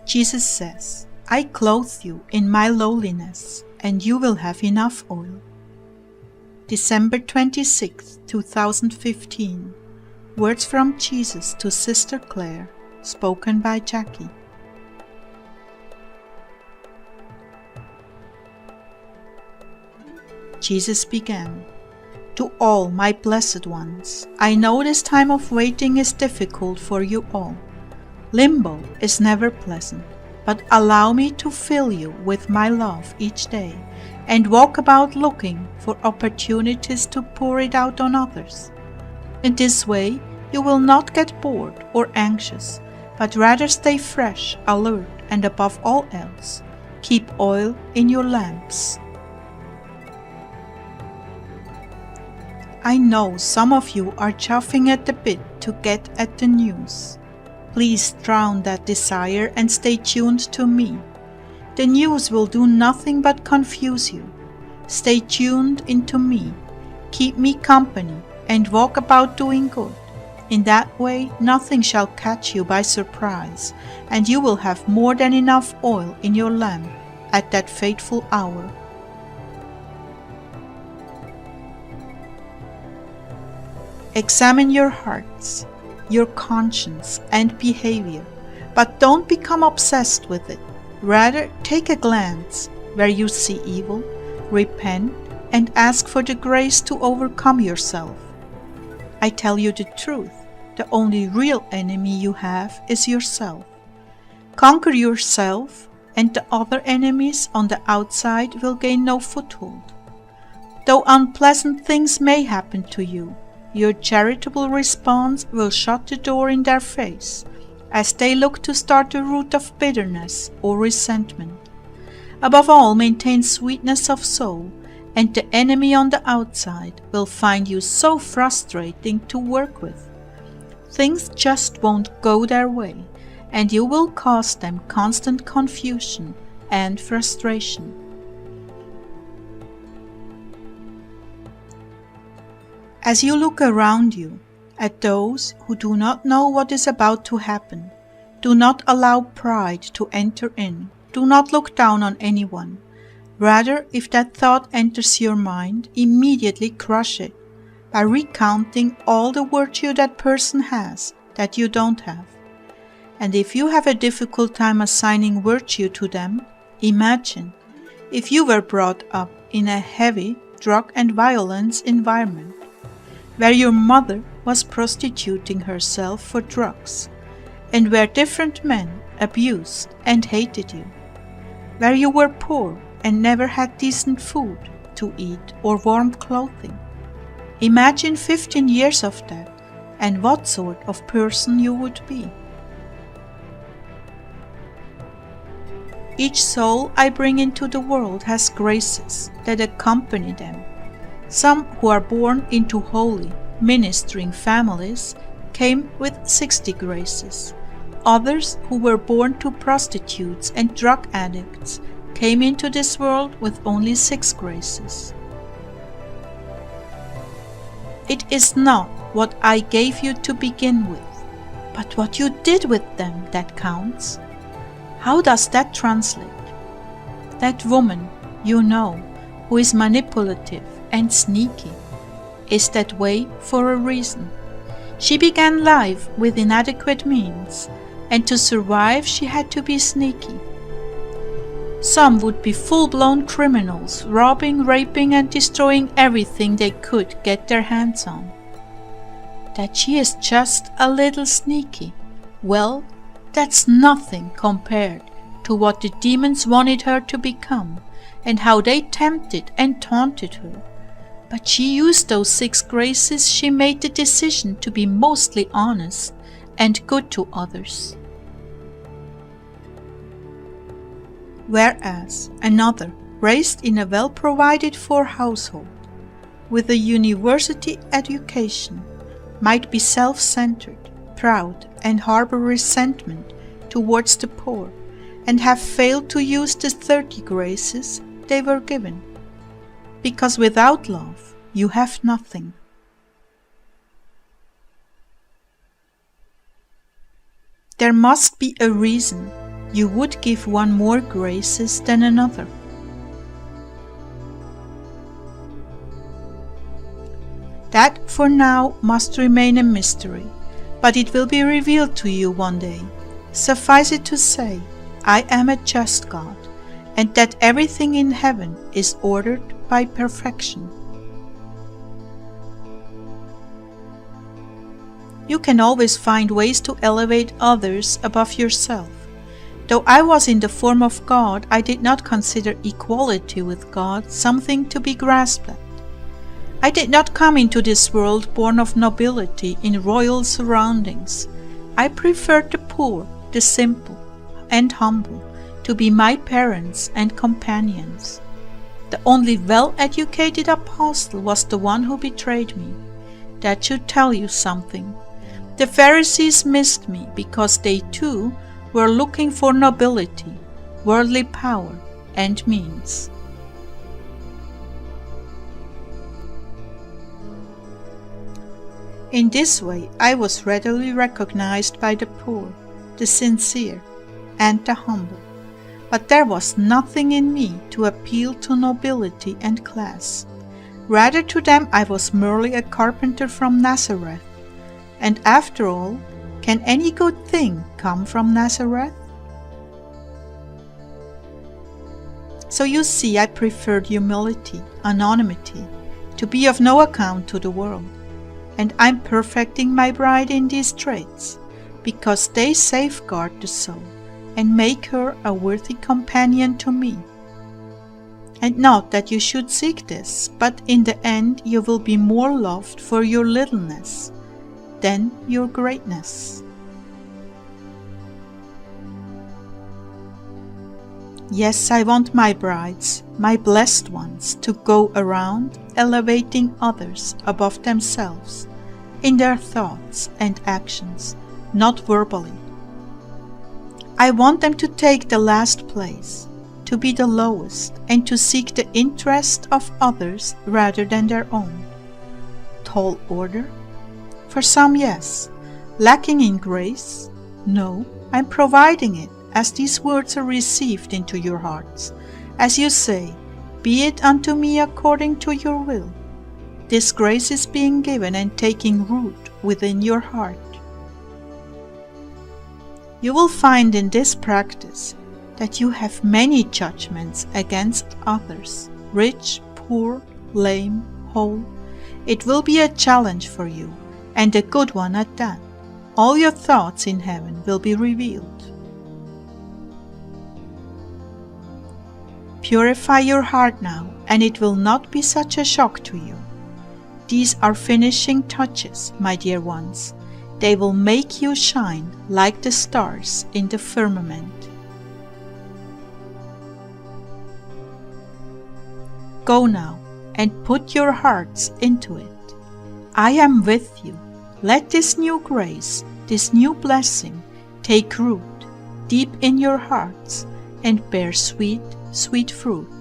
Jesus says, I clothe you in my lowliness, and you will have enough oil. December 26, 2015. Words from Jesus to Sister Clare, spoken by Jackie. Jesus began, To all my blessed ones, I know this time of waiting is difficult for you all. Limbo is never pleasant, but allow me to fill you with my love each day and walk about looking for opportunities to pour it out on others. In this way, you will not get bored or anxious, but rather stay fresh, alert, and above all else, keep oil in your lamps. I know some of you are chafing at the bit to get at the news. Please drown that desire and stay tuned to me. The news will do nothing but confuse you. Stay tuned into me. Keep me company and walk about doing good. In that way, nothing shall catch you by surprise, and you will have more than enough oil in your lamp at that fateful hour. Examine your hearts, your conscience and behavior, but don't become obsessed with it. Rather, take a glance where you see evil, repent, and ask for the grace to overcome yourself. I tell you the truth, the only real enemy you have is yourself. Conquer yourself, and the other enemies on the outside will gain no foothold. Though unpleasant things may happen to you, your charitable response will shut the door in their face, as they look to start a root of bitterness or resentment. Above all, maintain sweetness of soul, and the enemy on the outside will find you so frustrating to work with. Things just won't go their way, and you will cause them constant confusion and frustration. As you look around you at those who do not know what is about to happen, do not allow pride to enter in. Do not look down on anyone. Rather, if that thought enters your mind, immediately crush it by recounting all the virtue that person has that you don't have. And if you have a difficult time assigning virtue to them, imagine if you were brought up in a heavy drug and violence environment, where your mother was prostituting herself for drugs, and where different men abused and hated you, where you were poor and never had decent food to eat or warm clothing. Imagine 15 years of that, and what sort of person you would be. Each soul I bring into the world has graces that accompany them. Some who are born into holy, ministering families came with 60 graces. Others who were born to prostitutes and drug addicts came into this world with only 6 graces. It is not what I gave you to begin with, but what you did with them that counts. How does that translate? That woman, you know, who is manipulative and sneaky, is that way for a reason. She began life with inadequate means, and to survive she had to be sneaky. Some would be full-blown criminals, robbing, raping, and destroying everything they could get their hands on. That she is just a little sneaky, well, that's nothing compared to what the demons wanted her to become, and how they tempted and taunted her. But she used those 6 graces. She made the decision to be mostly honest and good to others. Whereas another, raised in a well-provided for household, with a university education, might be self-centered, proud, and harbor resentment towards the poor, and have failed to use the 30 graces they were given. Because without love, you have nothing. There must be a reason you would give one more graces than another. That for now must remain a mystery, but it will be revealed to you one day. Suffice it to say, I am a just God, and that everything in heaven is ordered by perfection. You can always find ways to elevate others above yourself. Though I was in the form of God, I did not consider equality with God something to be grasped at. I did not come into this world born of nobility in royal surroundings. I preferred the poor, the simple, and humble to be my parents and companions. The only well-educated apostle was the one who betrayed me. That should tell you something. The Pharisees missed me because they too were looking for nobility, worldly power, and means. In this way I was readily recognized by the poor, the sincere, and the humble. But there was nothing in me to appeal to nobility and class. Rather to them I was merely a carpenter from Nazareth. And after all, can any good thing come from Nazareth? So you see, I preferred humility, anonymity, to be of no account to the world. And I'm perfecting my bride in these traits, because they safeguard the soul and make her a worthy companion to me. And not that you should seek this, but in the end you will be more loved for your littleness than your greatness. Yes, I want my brides, my blessed ones, to go around elevating others above themselves in their thoughts and actions, not verbally. I want them to take the last place, to be the lowest, and to seek the interest of others rather than their own. Tall order? For some, yes. Lacking in grace? No, I'm providing it as these words are received into your hearts. As you say, "Be it unto me according to your will." This grace is being given and taking root within your heart. You will find in this practice that you have many judgments against others, rich, poor, lame, whole. It will be a challenge for you, and a good one at that. All your thoughts in heaven will be revealed. Purify your heart now, and it will not be such a shock to you. These are finishing touches, my dear ones. They will make you shine like the stars in the firmament. Go now and put your hearts into it. I am with you. Let this new grace, this new blessing, take root deep in your hearts and bear sweet, sweet fruit.